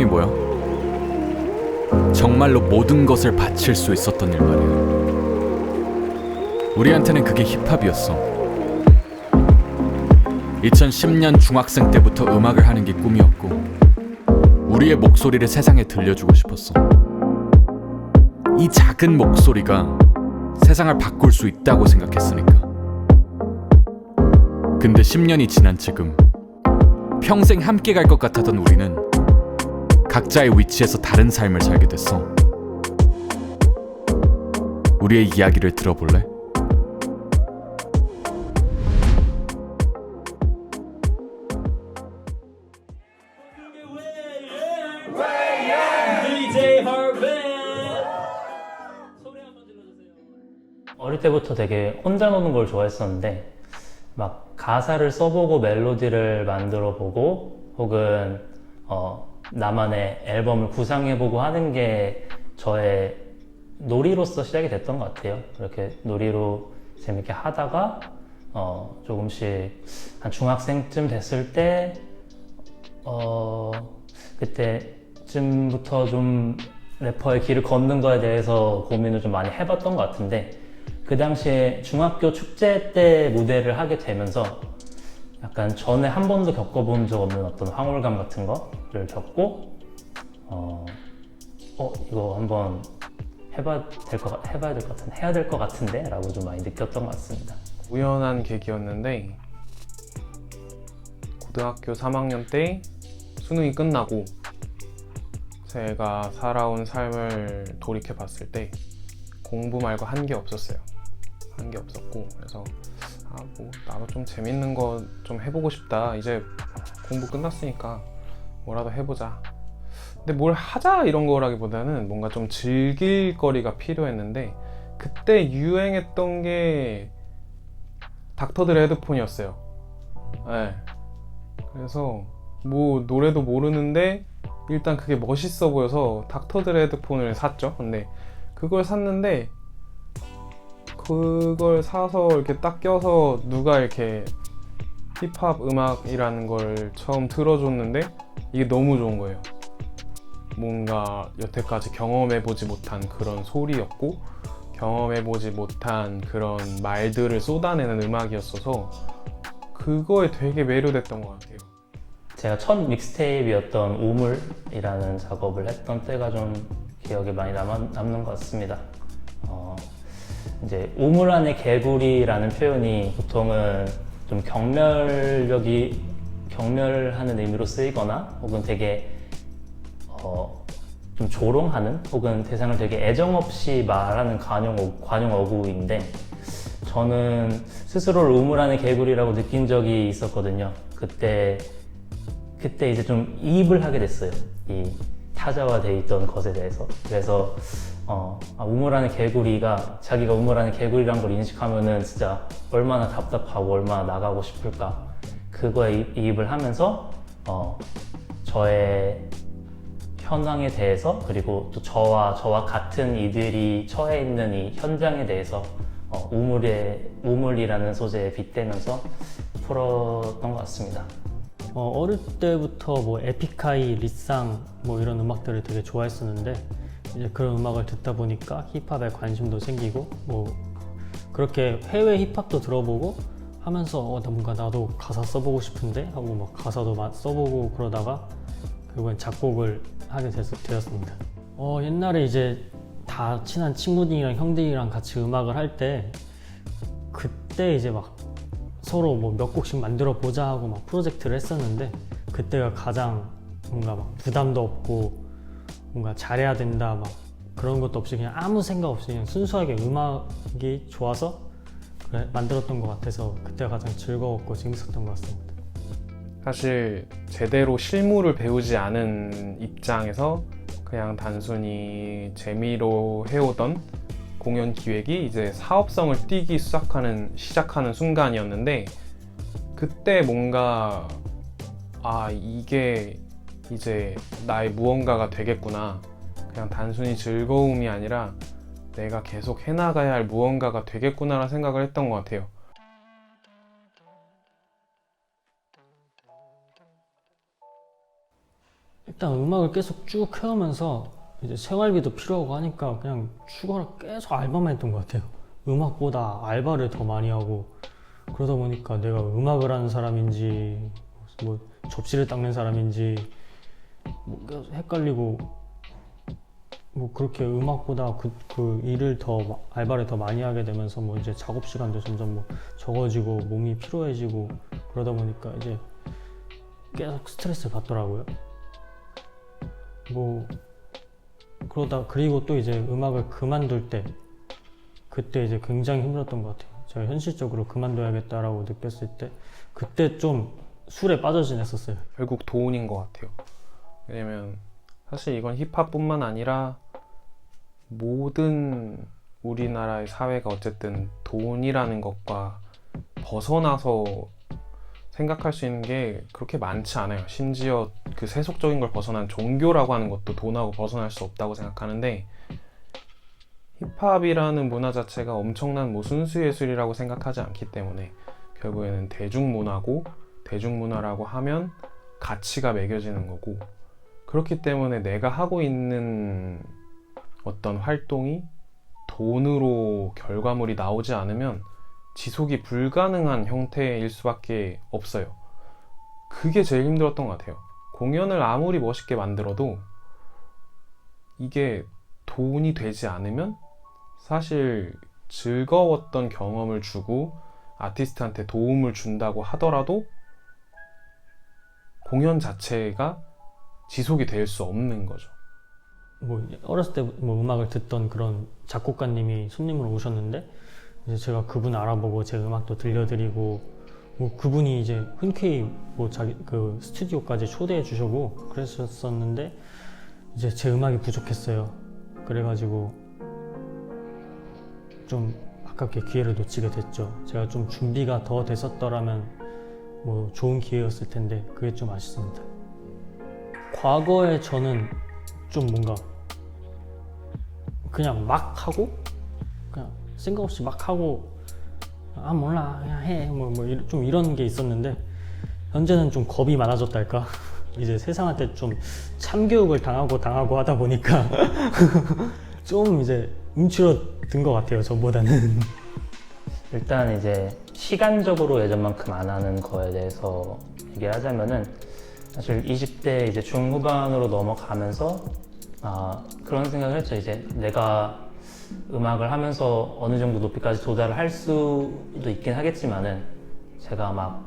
뭐야? 정말로 모든 것을 바칠 수 있었던 일 말이야. 우리한테는 그게 힙합이었어. 2010년 중학생 때부터 음악을 하는 게 꿈이었고, 우리의 목소리를 세상에 들려주고 싶었어. 이 작은 목소리가 세상을 바꿀 수 있다고 생각했으니까. 근데 10년이 지난 지금, 평생 함께 갈 것 같았던 우리는 각자의 위치에서 다른 삶을 살게 됐어. 우리의 이야기를 들어볼래? 어릴 때부터 되게 혼자 노는 걸 좋아했었는데 막 가사를 써보고 멜로디를 만들어보고 혹은 나만의 앨범을 구상해보고 하는 게 저의 놀이로서 시작이 됐던 것 같아요. 그렇게 놀이로 재밌게 하다가 조금씩 한 중학생쯤 됐을 때 그때쯤부터 좀 래퍼의 길을 걷는 거에 대해서 고민을 좀 많이 해봤던 것 같은데, 그 당시에 중학교 축제 때 무대를 하게 되면서 약간 전에 한 번도 겪어본 적 없는 어떤 황홀감 같은 거를 겪고 이거 한번 해야 될 것 같은데 라고 좀 많이 느꼈던 것 같습니다. 우연한 계기였는데, 고등학교 3학년 때 수능이 끝나고 제가 살아온 삶을 돌이켜 봤을 때 공부 말고 한 게 없었어요. 한 게 없었고, 그래서 나도 좀 재밌는 거 좀 해보고 싶다. 이제 공부 끝났으니까 뭐라도 해보자. 근데 뭘 하자 이런 거라기보다는 뭔가 좀 즐길 거리가 필요했는데, 그때 유행했던 게 닥터들의 헤드폰이었어요. 네. 그래서 뭐 노래도 모르는데 일단 그게 멋있어 보여서 닥터들의 헤드폰을 샀죠. 근데 그걸 샀는데, 그걸 사서 이렇게 딱 껴서 누가 이렇게 힙합 음악이라는 걸 처음 들어줬는데 이게 너무 좋은 거예요. 뭔가 여태까지 경험해보지 못한 그런 소리였고, 경험해보지 못한 그런 말들을 쏟아내는 음악이었어서 그거에 되게 매료됐던 것 같아요. 제가 첫 믹스테이프였던 우물이라는 작업을 했던 때가 좀 기억에 많이 남는 것 같습니다. 이제 우물 안의 개구리라는 표현이 보통은 좀 경멸하는 의미로 쓰이거나 혹은 되게 좀 조롱하는 혹은 대상을 되게 애정 없이 말하는 관용 어구인데, 저는 스스로를 우물 안의 개구리라고 느낀 적이 있었거든요. 그때 이제 좀 이입을 하게 됐어요. 이 타자화돼 있던 것에 대해서. 그래서 우물 안의 개구리가, 자기가 우물 안의 개구리라는 걸 인식하면은 진짜 얼마나 답답하고 얼마나 나가고 싶을까. 그거에 이입을 하면서 저의 현황에 대해서, 그리고 또 저와 같은 이들이 처해 있는 이 현장에 대해서 우물이라는 소재에 빗대면서 풀었던 것 같습니다. 어릴 때부터 뭐 에픽하이, 리쌍 뭐 이런 음악들을 되게 좋아했었는데, 이제 그런 음악을 듣다 보니까 힙합에 관심도 생기고, 뭐 그렇게 해외 힙합도 들어보고 하면서 뭔가 나도 가사 써보고 싶은데 하고 막 가사도 써보고 그러다가 결국엔 작곡을 하게 되었습니다. 옛날에 이제 다 친한 친구들이랑 형들이랑 같이 음악을 할 때, 그때 이제 막 서로 뭐 몇 곡씩 만들어 보자 하고 막 프로젝트를 했었는데, 그때가 가장 뭔가 막 부담도 없고 뭔가 잘해야 된다 막 그런 것도 없이 그냥 아무 생각 없이 그냥 순수하게 음악이 좋아서 만들었던 것 같아서 그때가 가장 즐거웠고 재밌었던 것 같습니다. 사실 제대로 실무를 배우지 않은 입장에서 그냥 단순히 재미로 해오던 공연 기획이 이제 사업성을 띠기 시작하는 순간이었는데, 그때 뭔가 이게 이제 나의 무언가가 되겠구나, 그냥 단순히 즐거움이 아니라 내가 계속 해나가야 할 무언가가 되겠구나라는 생각을 했던 것 같아요. 일단 음악을 계속 쭉 해오면서 이제 생활비도 필요하고 하니까 그냥 죽어라 계속 알바만 했던 것 같아요. 음악보다 알바를 더 많이 하고 그러다 보니까 내가 음악을 하는 사람인지 뭐 접시를 닦는 사람인지 뭐 계속 헷갈리고 뭐 그렇게 음악보다 그 일을 더 알바를 더 많이 하게 되면서 뭐 이제 작업 시간도 점점 뭐 적어지고 몸이 피로해지고 그러다 보니까 이제 계속 스트레스를 받더라고요. 뭐 그러다 그리고 또 이제 음악을 그만둘 때 그때 이제 굉장히 힘들었던 것 같아요. 제가 현실적으로 그만둬야겠다라고 느꼈을 때 그때 좀 술에 빠져 지냈었어요. 결국 돈인 것 같아요. 왜냐면 사실 이건 힙합뿐만 아니라 모든 우리나라의 사회가 어쨌든 돈이라는 것과 벗어나서 생각할 수 있는 게 그렇게 많지 않아요. 심지어 그 세속적인 걸 벗어난 종교라고 하는 것도 돈하고 벗어날 수 없다고 생각하는데 힙합이라는 문화 자체가 엄청난 뭐 순수 예술이라고 생각하지 않기 때문에 결국에는 대중문화고 대중문화라고 하면 가치가 매겨지는 거고 그렇기 때문에 내가 하고 있는 어떤 활동이 돈으로 결과물이 나오지 않으면 지속이 불가능한 형태일 수밖에 없어요. 그게 제일 힘들었던 것 같아요. 공연을 아무리 멋있게 만들어도 이게 돈이 되지 않으면 사실 즐거웠던 경험을 주고 아티스트한테 도움을 준다고 하더라도 공연 자체가 지속이 될 수 없는 거죠. 뭐 어렸을 때 뭐 음악을 듣던 그런 작곡가님이 손님으로 오셨는데 이제 제가 그분 알아보고 제 음악도 들려드리고 뭐 그분이 이제 흔쾌히 뭐 자기 그 스튜디오까지 초대해 주시고 그랬었는데 이제 제 음악이 부족했어요. 그래가지고 좀 아깝게 기회를 놓치게 됐죠. 제가 좀 준비가 더 됐었더라면 뭐 좋은 기회였을 텐데 그게 좀 아쉽습니다. 과거에 저는 좀 뭔가 그냥 막 하고 그냥 생각 없이 막 하고 아 몰라 그냥 해 뭐 좀 이런 게 있었는데 현재는 좀 겁이 많아졌달까 이제 세상한테 좀 참교육을 당하고 하다 보니까 좀 이제 움츠러든 것 같아요. 저보다는. 일단 이제 시간적으로 예전만큼 안 하는 거에 대해서 얘기를 하자면은 사실 20대 이제 중후반으로 넘어가면서 그런 생각을 했죠. 이제 내가 음악을 하면서 어느 정도 높이까지 도달을 할 수도 있긴 하겠지만은 제가 막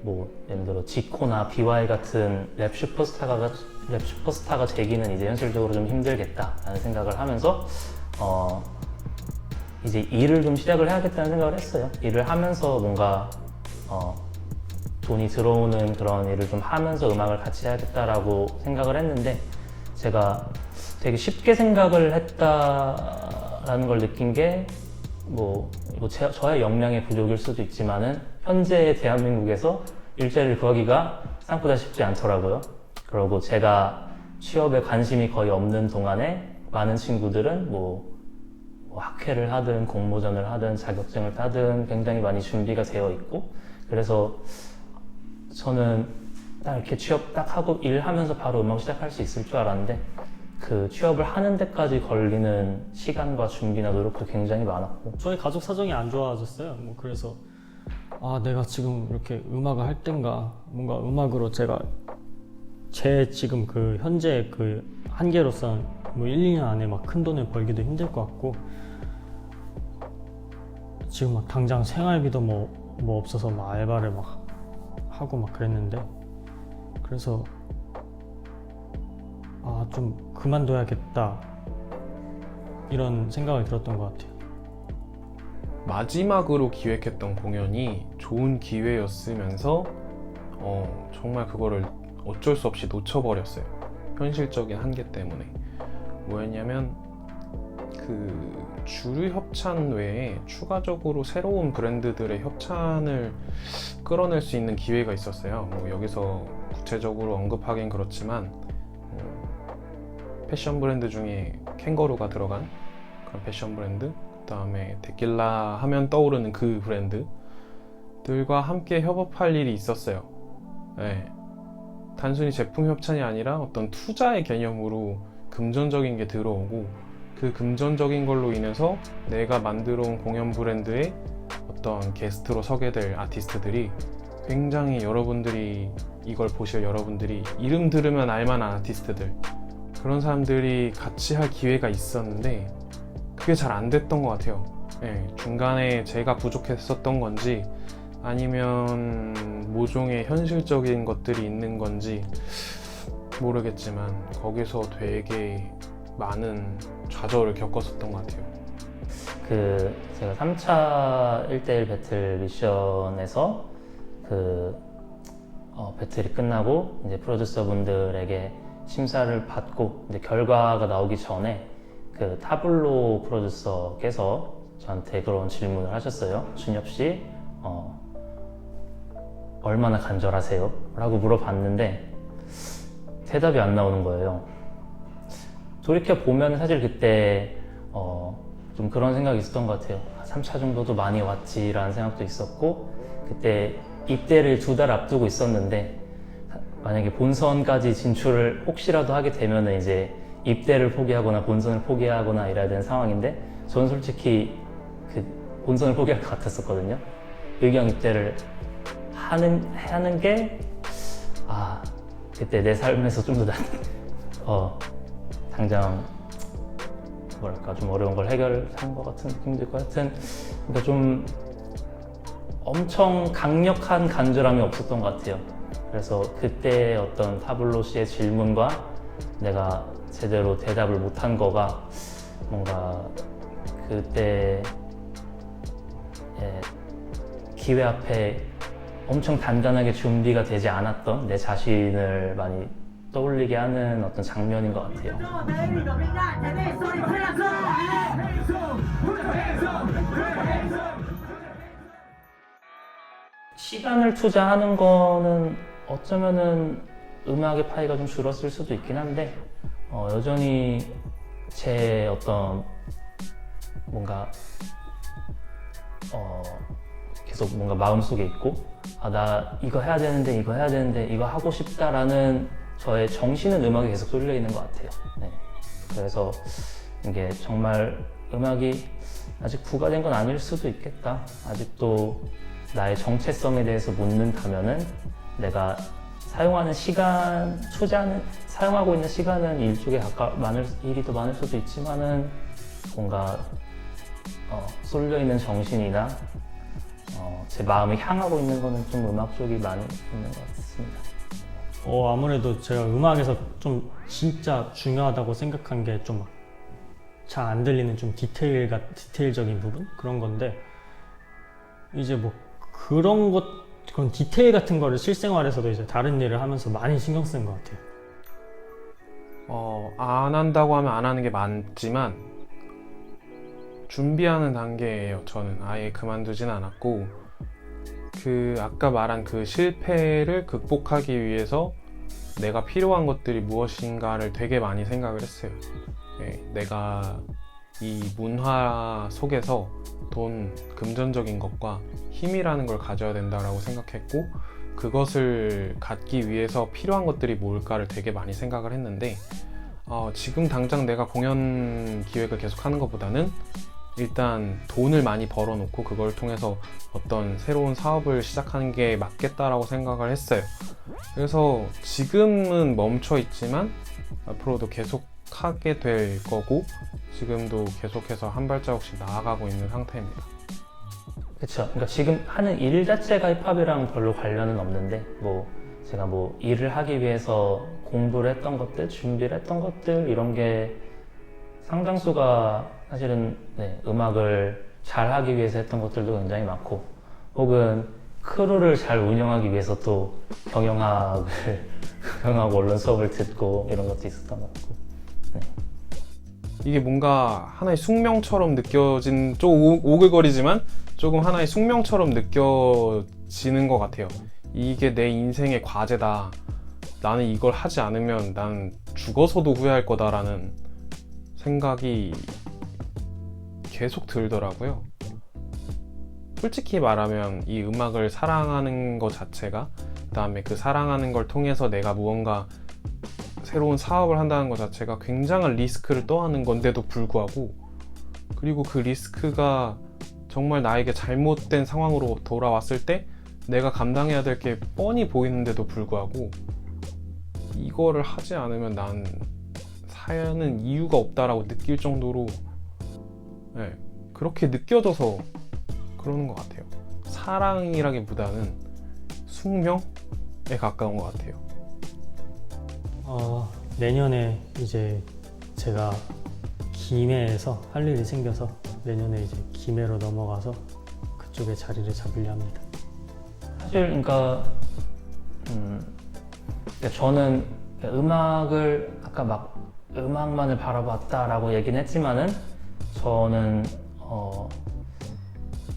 뭐 예를 들어 지코나 BY 같은 랩 슈퍼스타가 되기는 이제 현실적으로 좀 힘들겠다라는 생각을 하면서 이제 일을 좀 시작을 해야겠다는 생각을 했어요. 일을 하면서 뭔가 돈이 들어오는 그런 일을 좀 하면서 음악을 같이 해야겠다라고 생각을 했는데 제가 되게 쉽게 생각을 했다라는 걸 느낀 게 저의 역량의 부족일 수도 있지만은 현재 대한민국에서 일자리를 구하기가 생각보다 쉽지 않더라고요. 그리고 제가 취업에 관심이 거의 없는 동안에 많은 친구들은 뭐 학회를 하든 공모전을 하든 자격증을 따든 굉장히 많이 준비가 되어 있고 그래서 저는 딱 이렇게 취업 딱 하고 일하면서 바로 음악 시작할 수 있을 줄 알았는데 그 취업을 하는 데까지 걸리는 시간과 준비나 노력도 굉장히 많았고 저희 가족 사정이 안 좋아졌어요. 뭐 그래서 내가 지금 이렇게 음악을 할 땐가 뭔가 음악으로 제가 제 지금 그 현재 그 한계로선 뭐 1, 2년 안에 막 큰 돈을 벌기도 힘들 것 같고 지금 막 당장 생활비도 뭐 없어서 막 알바를 막 하고 막 그랬는데 그래서 좀 그만둬야겠다 이런 생각이 들었던 것 같아요. 마지막으로 기획했던 공연이 좋은 기회였으면서 정말 그거를 어쩔 수 없이 놓쳐버렸어요. 현실적인 한계 때문에. 뭐였냐면 그 주류 협찬 외에 추가적으로 새로운 브랜드들의 협찬을 끌어낼 수 있는 기회가 있었어요. 뭐 여기서 구체적으로 언급하긴 그렇지만 패션 브랜드 중에 캥거루가 들어간 그런 패션 브랜드, 그 다음에 데킬라 하면 떠오르는 그 브랜드들과 함께 협업할 일이 있었어요. 네. 단순히 제품 협찬이 아니라 어떤 투자의 개념으로 금전적인 게 들어오고, 그 금전적인 걸로 인해서 내가 만들어 온 공연 브랜드의 어떤 게스트로 서게 될 아티스트들이 굉장히 여러분들이 이걸 보실 여러분들이 이름 들으면 알만한 아티스트들, 그런 사람들이 같이 할 기회가 있었는데 그게 잘 안 됐던 것 같아요. 예, 중간에 제가 부족했었던 건지 아니면 모종의 현실적인 것들이 있는 건지 모르겠지만 거기서 되게 많은 좌절을 겪었었던 것 같아요. 그 제가 3차 1대1 배틀 미션에서 그 배틀이 끝나고 이제 프로듀서 분들에게 심사를 받고 이제 결과가 나오기 전에 그 타블로 프로듀서께서 저한테 그런 질문을 하셨어요. 준엽 씨, 얼마나 간절하세요? 라고 물어봤는데 대답이 안 나오는 거예요. 돌이켜 보면 사실 그때 좀 그런 생각이 있었던 것 같아요. 3차 정도도 많이 왔지라는 생각도 있었고, 그때 입대를 2달 앞두고 있었는데 만약에 본선까지 진출을 혹시라도 하게 되면 이제 입대를 포기하거나 본선을 포기하거나 이래야 되는 상황인데, 저는 솔직히 그 본선을 포기할 것 같았었거든요. 의경 입대를 하는 게 그때 내 삶에서 좀 더 당장 뭐랄까 좀 어려운 걸 해결한 것 같은 느낌도 있고, 하여튼 그러니까 좀 엄청 강력한 간절함이 없었던 것 같아요. 그래서 그때 어떤 타블로 씨의 질문과 내가 제대로 대답을 못한 거가 뭔가 그때 기회 앞에 엄청 단단하게 준비가 되지 않았던 내 자신을 많이 떠올리게 하는 어떤 장면인 것 같아요. 시간을 투자하는 거는 어쩌면은 음악의 파이가 좀 줄었을 수도 있긴 한데, 여전히 제 어떤 뭔가 계속 뭔가 마음속에 있고, 나 이거 해야 되는데 이거 하고 싶다라는 저의 정신은 음악에 계속 쏠려 있는 것 같아요. 네. 그래서 이게 정말 음악이 아직 부과된 건 아닐 수도 있겠다. 아직도 나의 정체성에 대해서 묻는다면은 내가 사용하는 시간, 사용하고 있는 시간은 일이 더 많을 수도 있지만은 뭔가 쏠려 있는 정신이나 제 마음이 향하고 있는 거는 좀 음악 쪽이 많이 있는 것 같습니다. 아무래도 제가 음악에서 좀 진짜 중요하다고 생각한 게 좀 잘 안 들리는 좀 디테일적인 부분? 그런 건데, 이제 뭐 그런 디테일 같은 거를 실생활에서도 이제 다른 일을 하면서 많이 신경 쓰는 것 같아요. 안 한다고 하면 안 하는 게 맞지만 준비하는 단계예요. 저는 아예 그만두진 않았고, 아까 말한 그 실패를 극복하기 위해서 내가 필요한 것들이 무엇인가를 되게 많이 생각을 했어요. 내가 이 문화 속에서 금전적인 것과 힘이라는 걸 가져야 된다라고 생각했고, 그것을 갖기 위해서 필요한 것들이 뭘까를 되게 많이 생각을 했는데, 지금 당장 내가 공연 기획을 계속 하는 것보다는 일단 돈을 많이 벌어놓고 그걸 통해서 어떤 새로운 사업을 시작하는 게 맞겠다라고 생각을 했어요. 그래서 지금은 멈춰 있지만 앞으로도 계속 하게 될 거고, 지금도 계속해서 한 발자국씩 나아가고 있는 상태입니다. 그렇죠. 그러니까 지금 하는 일 자체가 힙합이랑 별로 관련은 없는데, 제가 일을 하기 위해서 공부를 했던 것들, 준비를 했던 것들, 이런 게 상당수가 사실은 음악을 잘 하기 위해서 했던 것들도 굉장히 많고, 혹은 크루를 잘 운영하기 위해서 또 경영학 언론 수업을 듣고 이런 것도 있었던 것 같고. 이게 뭔가 하나의 숙명처럼 느껴진, 좀 오글거리지만 조금 하나의 숙명처럼 느껴지는 것 같아요. 이게 내 인생의 과제다. 나는 이걸 하지 않으면 난 죽어서도 후회할 거다라는 생각이 계속 들더라고요. 솔직히 말하면 이 음악을 사랑하는 것 자체가 그다음에 그 사랑하는 걸 통해서 내가 무언가 새로운 사업을 한다는 것 자체가 굉장한 리스크를 떠안는 건데도 불구하고, 그리고 그 리스크가 정말 나에게 잘못된 상황으로 돌아왔을 때 내가 감당해야 될 게 뻔히 보이는데도 불구하고 이거를 하지 않으면 난 사는 이유가 없다라고 느낄 정도로, 네, 그렇게 느껴져서 그러는 것 같아요. 사랑이라기보다는 숙명에 가까운 것 같아요. 내년에 이제 제가 김해에서 할 일이 생겨서 내년에 이제 김해로 넘어가서 그쪽에 자리를 잡으려 합니다. 사실 그러니까 저는 음악을 아까 막 음악만을 바라봤다라고 얘기는 했지만은 저는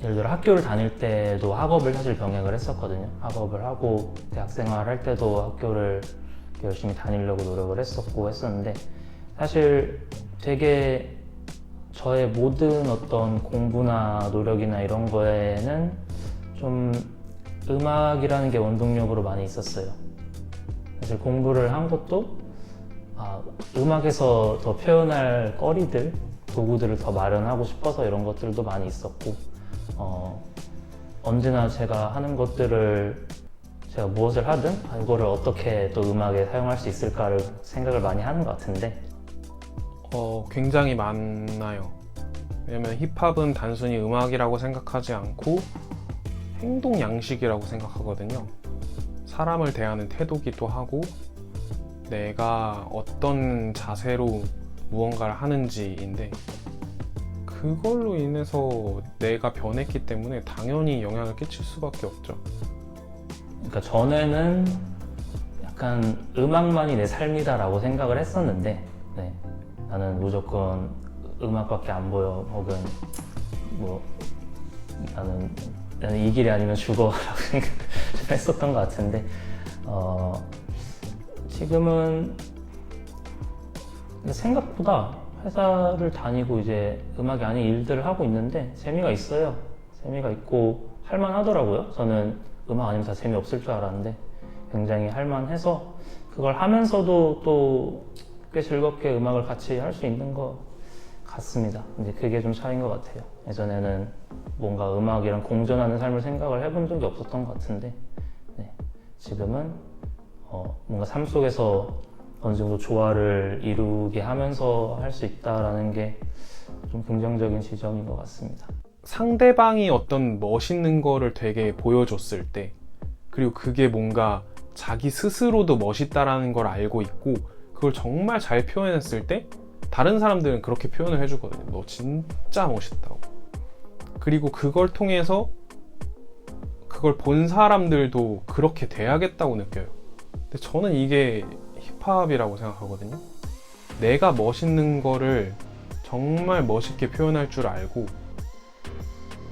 예를 들어 학교를 다닐 때도 학업을 사실 병행을 했었거든요. 학업을 하고 대학생활 할 때도 학교를 열심히 다니려고 노력을 했었는데 사실 되게 저의 모든 어떤 공부나 노력이나 이런 거에는 좀 음악이라는 게 원동력으로 많이 있었어요. 사실 공부를 한 것도 음악에서 더 표현할 거리들, 도구들을 더 마련하고 싶어서 이런 것들도 많이 있었고, 언제나 제가 하는 것들을 제가 무엇을 하든 이거를 어떻게 또 음악에 사용할 수 있을까를 생각을 많이 하는 것 같은데, 굉장히 많아요. 왜냐면 힙합은 단순히 음악이라고 생각하지 않고 행동 양식이라고 생각하거든요. 사람을 대하는 태도기도 하고 내가 어떤 자세로 무언가를 하는지인데, 그걸로 인해서 내가 변했기 때문에 당연히 영향을 끼칠 수밖에 없죠. 그러니까 전에는 약간 음악만이 내 삶이다라고 생각을 했었는데, 네, 나는 무조건 음악밖에 안 보여, 혹은 뭐 나는 이 길이 아니면 죽어라고 생각했었던 것 같은데, 지금은 생각보다 회사를 다니고 이제 음악이 아닌 일들을 하고 있는데 재미가 있어요. 재미가 있고 할만하더라고요. 저는 음악 아니면 다 재미없을 줄 알았는데 굉장히 할만해서 그걸 하면서도 또 꽤 즐겁게 음악을 같이 할 수 있는 것 같습니다. 이제 그게 좀 차이인 것 같아요. 예전에는 뭔가 음악이랑 공존하는 삶을 생각을 해본 적이 없었던 것 같은데, 네, 지금은 뭔가 삶 속에서 어느 정도 조화를 이루게 하면서 할 수 있다라는 게 좀 긍정적인 지점인 것 같습니다. 상대방이 어떤 멋있는 거를 되게 보여줬을 때, 그리고 그게 뭔가 자기 스스로도 멋있다라는 걸 알고 있고 그걸 정말 잘 표현했을 때 다른 사람들은 그렇게 표현을 해주거든요. 너 진짜 멋있다고. 그리고 그걸 통해서 그걸 본 사람들도 그렇게 돼야겠다고 느껴요. 근데 저는 이게 힙합이라고 생각하거든요. 내가 멋있는 거를 정말 멋있게 표현할 줄 알고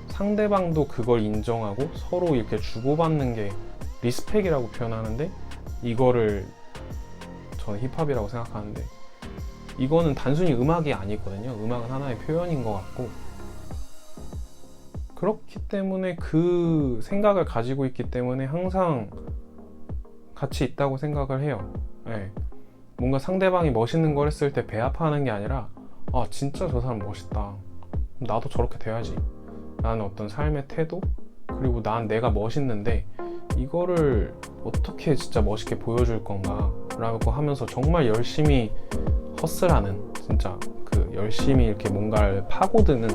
상대방도 그걸 인정하고 서로 이렇게 주고받는 게 리스펙이라고 표현하는데, 이거를 저는 힙합이라고 생각하는데, 이거는 단순히 음악이 아니거든요. 음악은 하나의 표현인 것 같고, 그렇기 때문에 그 생각을 가지고 있기 때문에 항상 같이 있다고 생각을 해요. 네. 뭔가 상대방이 멋있는 걸 했을 때 배아파하는 게 아니라, 아 진짜 저 사람 멋있다, 나도 저렇게 돼야지 라는 어떤 삶의 태도, 그리고 내가 멋있는데 이거를 어떻게 진짜 멋있게 보여줄 건가 라고 하면서 정말 열심히 허슬하는, 진짜 그 열심히 이렇게 뭔가를 파고드는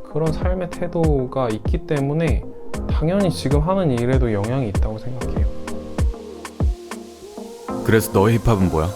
그런 삶의 태도가 있기 때문에 당연히 지금 하는 일에도 영향이 있다고 생각해요. 그래서 너의 힙합은 뭐야?